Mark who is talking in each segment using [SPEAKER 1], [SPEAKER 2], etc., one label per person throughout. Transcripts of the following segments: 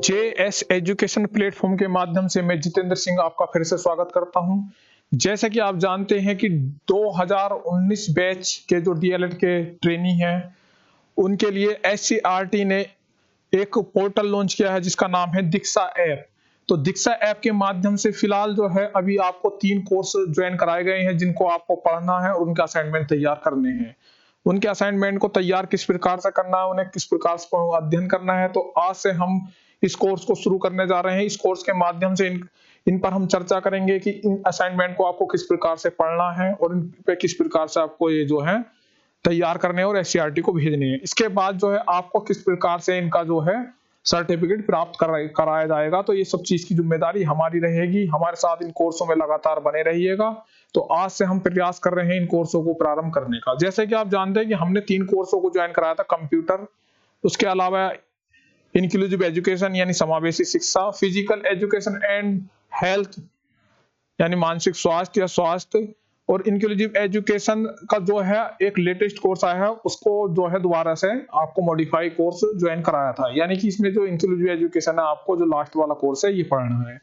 [SPEAKER 1] JS education platform के माध्यम से मैं जितेंद्र सिंह आपका फिर से स्वागत करता हूं। जैसा कि आप जानते हैं कि 2019 बैच के जो डीएलएड के ट्रेनी हैं, उनके लिए एससीईआरटी ने एक पोर्टल लॉन्च किया है जिसका नाम है दीक्षा ऐप। तो दीक्षा ऐप के माध्यम से फिलहाल जो है अभी आपको 3 कोर्स ज्वाइन कराए गए हैं जिनको आपको पढ़ना है और उनका असाइनमेंट तैयार करने हैं। उनके असाइनमेंट को तैयार किस प्रकार से करना है, उन्हें किस प्रकार से अध्ययन करना है, तो आज से हम इस कोर्स को शुरू करने जा रहे हैं। इस कोर्स के माध्यम से इन पर हम चर्चा करेंगे कि इन असाइनमेंट को आपको किस प्रकार से पढ़ना है और इन पे किस प्रकार से आपको ये जो है तैयार करने और एससीईआरटी को भेजने हैं। इसके बाद जो है आपको किस प्रकार से इनका जो है सर्टिफिकेट प्राप्त कराया जाएगा। तो ये सब चीज की जिम्मेदारी हमारी रहेगी। हमारे साथ इन कोर्सों में लगातार बने रहिएगा। तो आज से हम प्रयास कर रहे हैं इन कोर्सों को प्रारंभ करने का। जैसे कि आप जानते हैं कि हमने 3 कोर्सों को ज्वाइन कराया था, कंप्यूटर, उसके अलावा इंक्लूसिव एजुकेशन यानी समावेशी शिक्षा, फिजिकल एजुकेशन एंड हेल्थ यानी मानसिक स्वास्थ्य या स्वास्थ्य, और इंक्लूसिव एजुकेशन का जो है एक लेटेस्ट कोर्स आया है, उसको जो है दोबारा से आपको मॉडिफाई कोर्स ज्वाइन कराया था। यानी कि इसमें जो इंक्लूसिव एजुकेशन है, आपको जो लास्ट वाला कोर्स है ये पढ़ना है।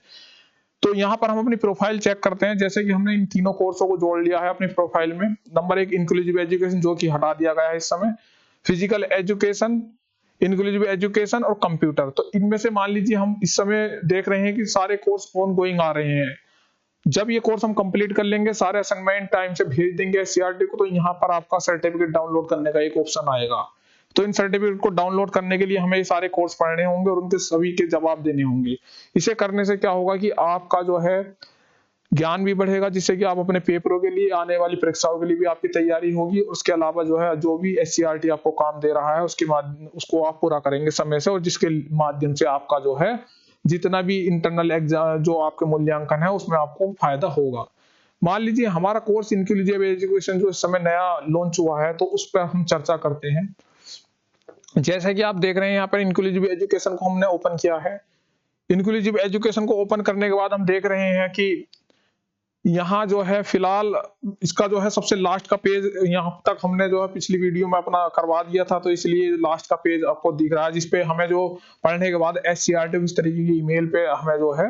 [SPEAKER 1] तो यहाँ पर हम अपनी प्रोफाइल चेक करते हैं। जैसे कि हमने इन तीनों कोर्सों को जोड़ लिया है अपनी प्रोफाइल में। नंबर 1 इंक्लूसिव एजुकेशन, जो कि हटा दिया गया है इस समय, फिजिकल एजुकेशन, इंक्लूसिव एजुकेशन और कंप्यूटर। तो इनमें से मान लीजिए हम इस समय देख रहे हैं कि सारे कोर्स ऑन गोइंग आ रहे हैं। जब ये कोर्स हम कंप्लीट कर लेंगे, सारे असाइनमेंट टाइम से भेज देंगे एससीईआरटी को, तो यहाँ पर आपका सर्टिफिकेट डाउनलोड करने का एक ऑप्शन आएगा। तो इन सर्टिफिकेट को डाउनलोड करने के लिए हमें ये सारे कोर्स पढ़ने होंगे और उनके सभी के जवाब देने होंगे। इसे करने से क्या होगा कि आपका जो है ज्ञान भी बढ़ेगा, जिससे कि आप अपने पेपरों के लिए, आने वाली परीक्षाओं के लिए भी आपकी तैयारी होगी। उसके अलावा जो है जो भी एससीईआरटी आपको काम दे रहा है उसको आप पूरा करेंगे समय से, और जिसके माध्यम से आपका जो है जितना भी इंटरनल एग्जाम जो आपके मूल्यांकन है उसमें आपको फायदा होगा। मान लीजिए हमारा कोर्स इंक्लूसिव एजुकेशन जो इस समय नया लॉन्च हुआ है, तो उस पर हम चर्चा करते हैं। जैसे कि आप देख रहे हैं यहाँ पर इंक्लूसिव एजुकेशन को हमने ओपन किया है। इंक्लूसिव एजुकेशन को ओपन करने के बाद हम देख रहे हैं कि यहाँ जो है फिलहाल इसका जो है सबसे लास्ट का पेज, यहाँ तक हमने जो है पिछली वीडियो में अपना करवा दिया था, तो इसलिए लास्ट का पेज आपको दिख रहा है, जिसपे हमें जो पढ़ने के बाद एससीईआरटी इस तरीके की ईमेल पे हमें जो है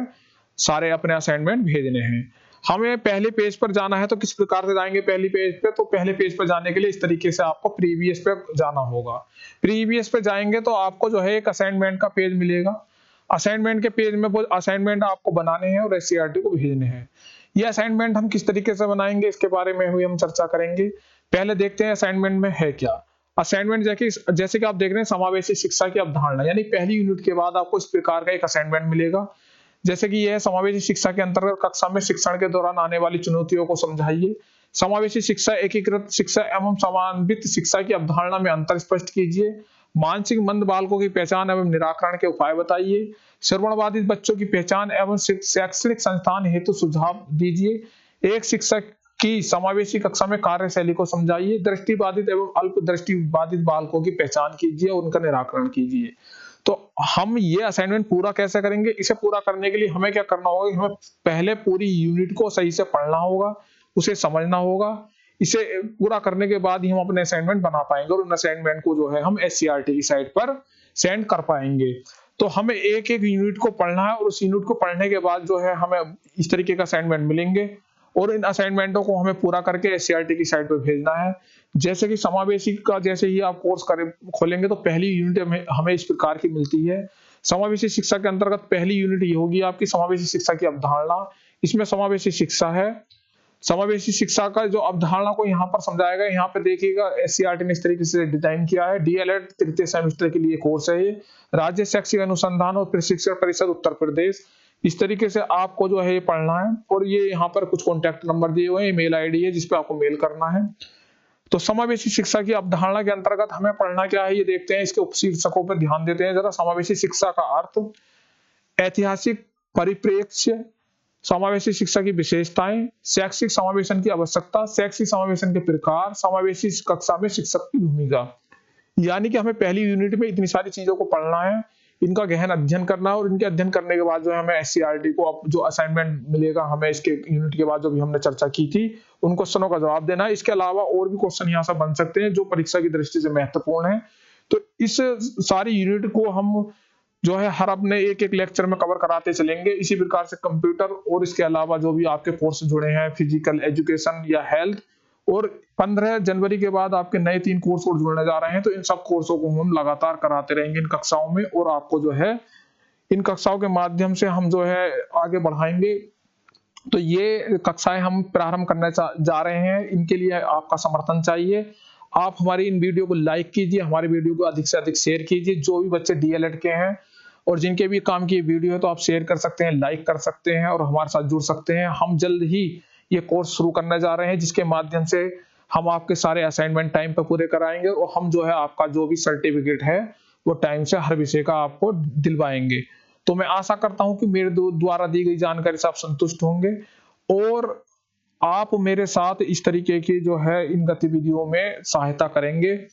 [SPEAKER 1] सारे अपने असाइनमेंट भेजने हैं। हमें पहले पेज पर जाना है, तो किस प्रकार से जाएंगे पहले पेज पे? तो पहले पेज पर जाने के लिए इस तरीके से आपको प्रीवियस पे जाना होगा। प्रीवियस पे जाएंगे तो आपको जो है एक असाइनमेंट का पेज मिलेगा। असाइनमेंट के पेज में वो असाइनमेंट आपको बनाने हैं और एससीईआरटी को भेजने हैं। ये असाइनमेंट हम किस तरीके से बनाएंगे, इसके बारे में हुई हम चर्चा करेंगे। पहले देखते हैं असाइनमेंट में है क्या। असाइनमेंट जैसे कि आप देख रहे हैं, समावेशी शिक्षा की अवधारणा, यानी पहली यूनिट के बाद आपको इस प्रकार का एक असाइनमेंट मिलेगा। जैसे कि यह समावेशी शिक्षा के अंतर्गत कक्षा में शिक्षण के दौरान आने वाली चुनौतियों को समझाइए। समावेशी शिक्षा, एकीकृत शिक्षा एवं समन्वित शिक्षा की अवधारणा में अंतर स्पष्ट कीजिए। मानसिक मंद बालकों की पहचान एवं निराकरण के उपाय बताइए। श्रवण बाधित बच्चों की पहचान एवं शैक्षणिक संस्थान हेतु सुझाव दीजिए। एक शिक्षक की समावेशी कक्षा में कार्यशैली को समझाइए। दृष्टि बाधित एवं अल्प दृष्टि बाधित बालकों की पहचान कीजिए और उनका निराकरण कीजिए। तो हम ये असाइनमेंट पूरा कैसे करेंगे? इसे पूरा करने के लिए हमें क्या करना होगा? हमें पहले पूरी यूनिट को सही से पढ़ना होगा, उसे समझना होगा। इसे पूरा करने के बाद ही हम अपने असाइनमेंट बना पाएंगे और उन असाइनमेंट को जो है हम एससीईआरटी की साइट पर सेंड कर पाएंगे। तो हमें एक एक यूनिट को पढ़ना है और उस यूनिट को पढ़ने के बाद जो है हमें इस तरीके का असाइनमेंट मिलेंगे और इन असाइनमेंटों को हमें पूरा करके एससीईआरटी की साइट पर भेजना है। जैसे कि समावेशी का जैसे ही आप कोर्स खोलेंगे, तो पहली यूनिट हमें इस प्रकार की मिलती है। समावेशी शिक्षा के अंतर्गत पहली यूनिट ये होगी आपकी समावेशी शिक्षा की अवधारणा। इसमें समावेशी शिक्षा है। समावेशी शिक्षा का जो अवधारणा को यहाँ पर समझाएगा। यहाँ पे देखिएगा एससीईआरटी ने इस तरीके से डिजाइन किया है। डीएलएड तृतीय सेमेस्टर के लिए कोर्स है ये। राज्य शैक्षिक अनुसंधान और प्रशिक्षण परिषद उत्तर प्रदेश, इस तरीके से आपको जो है ये पढ़ना है। और ये यहाँ पर कुछ कॉन्टैक्ट नंबर दिए हुए हैं, ईमेल आईडी है जिसपे आपको मेल करना है। तो समावेशी शिक्षा की अवधारणा के अंतर्गत हमें पढ़ना क्या है, ये देखते हैं। इसके उपशीर्षकों पर ध्यान देते हैं जरा। समावेशी शिक्षा का अर्थ, ऐतिहासिक परिप्रेक्ष्य, समावेशी शिक्षा की विशेषताएं, शैक्षिक समावेशन की आवश्यकता, शैक्षिक समावेशन के प्रकार, समावेशी कक्षा में शिक्षक की भूमिका। यानी कि हमें पहली यूनिट में इतनी सारी चीजों को पढ़ना है, इनका गहन अध्ययन करना है और इनके अध्ययन करने के बाद जो है हमें एससीईआरटी को अब जो असाइनमेंट मिलेगा, हमें इसके यूनिट के बाद जो भी हमने चर्चा की थी उन क्वेश्चनों का जवाब देना है। इसके अलावा और भी क्वेश्चन यहाँ से बन सकते हैं जो परीक्षा की दृष्टि से महत्वपूर्ण है। तो इस सारी यूनिट को हम जो है हर अपने एक-एक लेक्चर में कवर कराते चलेंगे। इसी प्रकार से कंप्यूटर और इसके अलावा जो भी आपके कोर्स जुड़े हैं, फिजिकल एजुकेशन या हेल्थ, और 15 जनवरी के बाद आपके नए 3 कोर्स और जुड़ने जा रहे हैं, तो इन सब कोर्सों को हम लगातार कराते रहेंगे इन कक्षाओं में, और आपको जो है इन कक्षाओं के माध्यम से हम जो है आगे बढ़ाएँगे। तो ये कक्षाएँ हम प्रारंभ करने जा रहे हैं, इनके लिए आपका समर्थन चाहिए। आप हमारी इन वीडियो को लाइक कीजिए, हमारे वीडियो को अधिक से अधिक शेयर कीजिए। जो भी बच्चे डीएलएड के हैं और जिनके भी काम की ये वीडियो है, तो आप शेयर कर सकते हैं, लाइक कर सकते हैं और हमारे साथ जुड़ सकते हैं। हम जल्द ही ये कोर्स शुरू करने जा रहे हैं, जिसके माध्यम से हम आपके सारे असाइनमेंट टाइम पे पूरे कराएँगे, और हम जो है आपका जो भी सर्टिफिकेट है, वो टाइम से हर विषय का आपको दिलवाएँगे। तो मैं आशा करता हूँ कि मेरे द्वारा दी गई जानकारी से आप संतुष्ट होंगे, और आप मेरे साथ इस तरीके की जो है इन गतिविधियों में सहायता करेंगे।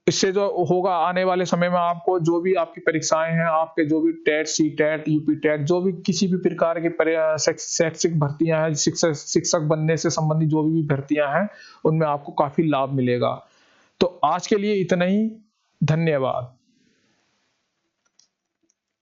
[SPEAKER 1] इससे जो होगा आने वाले समय में, आपको जो भी आपकी परीक्षाएँ हैं, आपके जो भी टेट, सीटेट, यूपी टेट, जो भी किसी भी प्रकार की शैक्षिक भर्तियाँ हैं, शिक्षक बनने से संबंधित जो भी भर्तियाँ हैं, उनमें आपको काफ़ी लाभ मिलेगा। तो आज के लिए इतना ही। धन्यवाद।